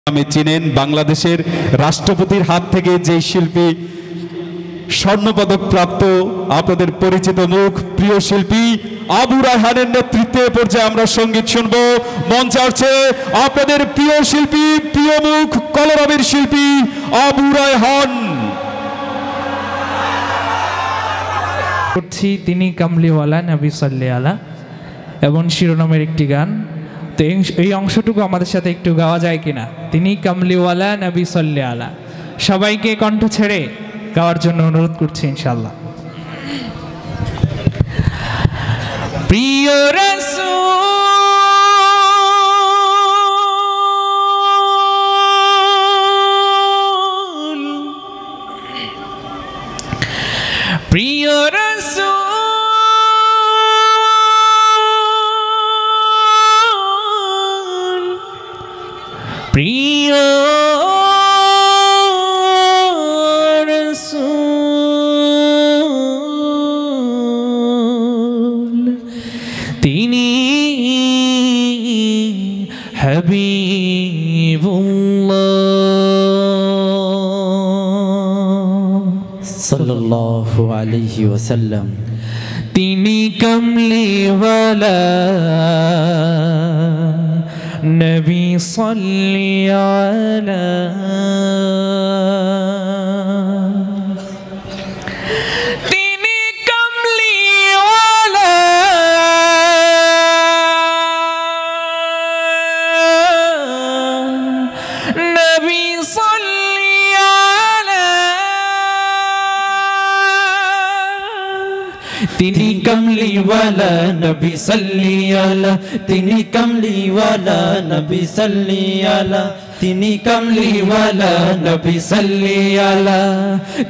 নামে চিনেন। বাংলাদেশের রাষ্ট্রপতির হাত থেকে যে শিল্পী স্বর্ণপদক প্রাপ্ত আপনাদের পরিচিত মুখ প্রিয় শিল্পী আবু রায়হানের নেতৃত্বে পর্যায়ে আমরা সঙ্গীত শুনব। মঞ্চে আসছে আপনাদের প্রিয় শিল্পী প্রিয় মুখ কলরবের শিল্পী আবু রায়হান। করছি তিনি কামলিওয়ালা নবী সাল্লাল্লাহু আলা এবং শিরোনামের একটি গান। তো এই অংশটুকু আমাদের সাথে একটু গাওয়া যায় কিনা? তিনি কামলিওয়ালা নবী সাল্লাল্লাহু আলা। সবাইকে কণ্ঠ ছেড়ে গাওয়ার জন্য অনুরোধ করছি ইনশাআল্লাহ। প্রিয় রাসূল, প্রিয় রাসূল, প্রিয় রাসূল, তিনি হাবিবুল্লাহ সাল্লাল্লাহু আলাইহি ওয়াসাল্লাম। তিনি কমলিওয়ালা নবী সাল্লাল্লাহু আলা। তিনি কমলিওয়ালা নবী সাল্লাল্লাহু আলা। তিনি কমলিওয়ালা নবী সাল্লাল্লাহু আলা, তিনি কমলিওয়ালা নবী সাল্লাল্লাহু আলা, তিনি কমলিওয়ালা নবী সাল্লাল্লাহু আলা।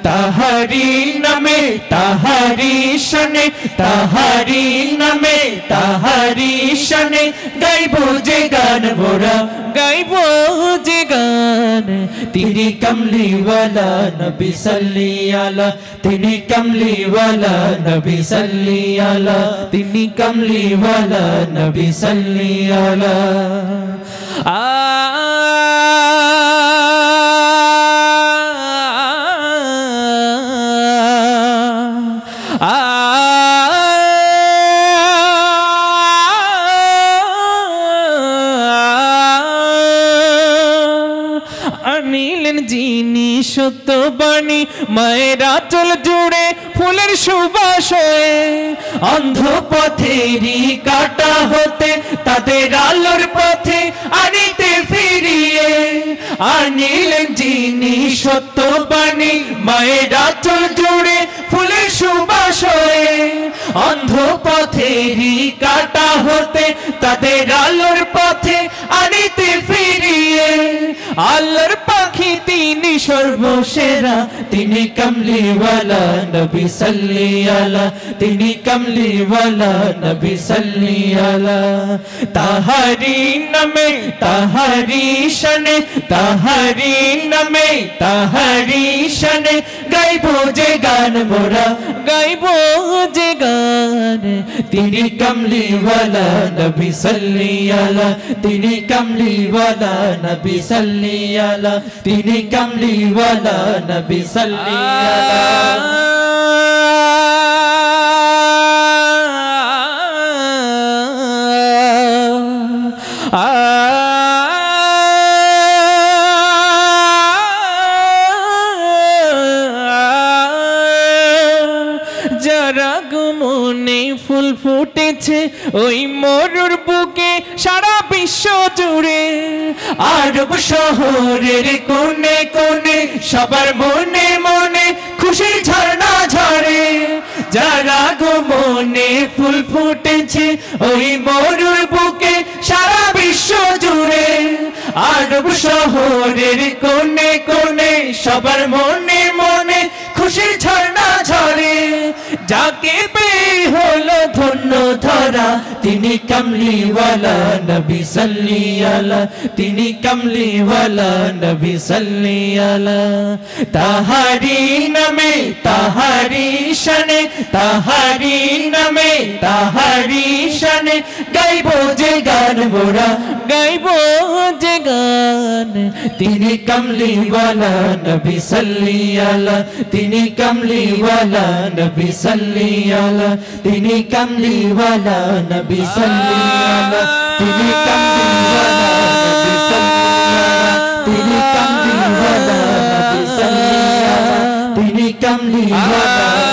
তাহারি নামে তাহারি শানে, তাহারি নামে তাহারি শানে গাইবো যে গান মোরা, গাইবো যে গান। তিনি কমলিওয়ালা নবী সাল্লাল্লাহু আলা, তিনি কমলিওয়ালা নবী সাল্লাল্লাহু আলা, তিনি কমলিওয়ালা নবী সাল্লাল্লাহু আলা। আনিলেন যিনি সত্য বাণী মায়ের আঁচল জুড়ে ফুলের সুবাস হয়ে, অন্ধ পথেরই কাটা হতে তাদের আলোর পথে আনিতে ফিরিয়ে। আনিলেন যিনি সত্য বাণী মায়ের আঁচল জুড়ে ফুলের সুবাস হয়ে, অন্ধ পথেরই কাটা হতে তাদের আলোর পথে আনিতে ফিরিয়ে। আল্লাহর পাখি তিনি সর্বসেরা, তিনি কমলিওয়ালা নবী সাল্লাল্লাহু আলা, তিনি কমলিওয়ালা নবী সাল্লাল্লাহু আলা। তাহারি নামে তাহারি শানে, তাহারি নামে তাহারি শানে গাইবো যে গান মোরা, গাইবো যে গান। তিনি কমলিওয়ালা নবী সাল্লাল্লাহু আলা, তিনি কমলিওয়ালা নবী সাল্লাল্লাহু আলা, তিনি কমলিওয়ালা নবী সাল্লাল্লাহু আলা। যারা গুমনে ফুল ফুটেছে ওই মরুর বুকে সারা বিশ্ব জুড়ে, আরব শহরের কোণে কোণে সবার মনে মনে খুশির ঝর্ণা ঝরে। যারা গুমনে ফুল ফুটেছে ওই মরুর বুকে সারা বিশ্ব জুড়ে, আরব শহরের কোণে কোণে সবার মনে মনে খুশির ঝর্ণা ঝরে। ঝরে যাকে পেয়ে হলো ধন্য ধরা তিনি কামলিওয়ালা নবী সাল্লি আলা তিনি কামলিওয়ালা নবী সাল্লি আলা তাহারি নামে তাহারি শানে তাহারি নামে তাহারি শানে গাইবো যে গান মোরা গাইবো যে গান তিনি কামলিওয়ালা নবী সাল্লি আলা তিনি কামলিওয়ালা নবী সাল্লি আলা তিনি কামলিওয়ালা নবী সাল্লি আলা তিনি কামলিওয়ালা নবী সাল্লি আলা তিনি কামলিওয়ালা নবী সাল্লি আলা তিনি কামলিওয়ালা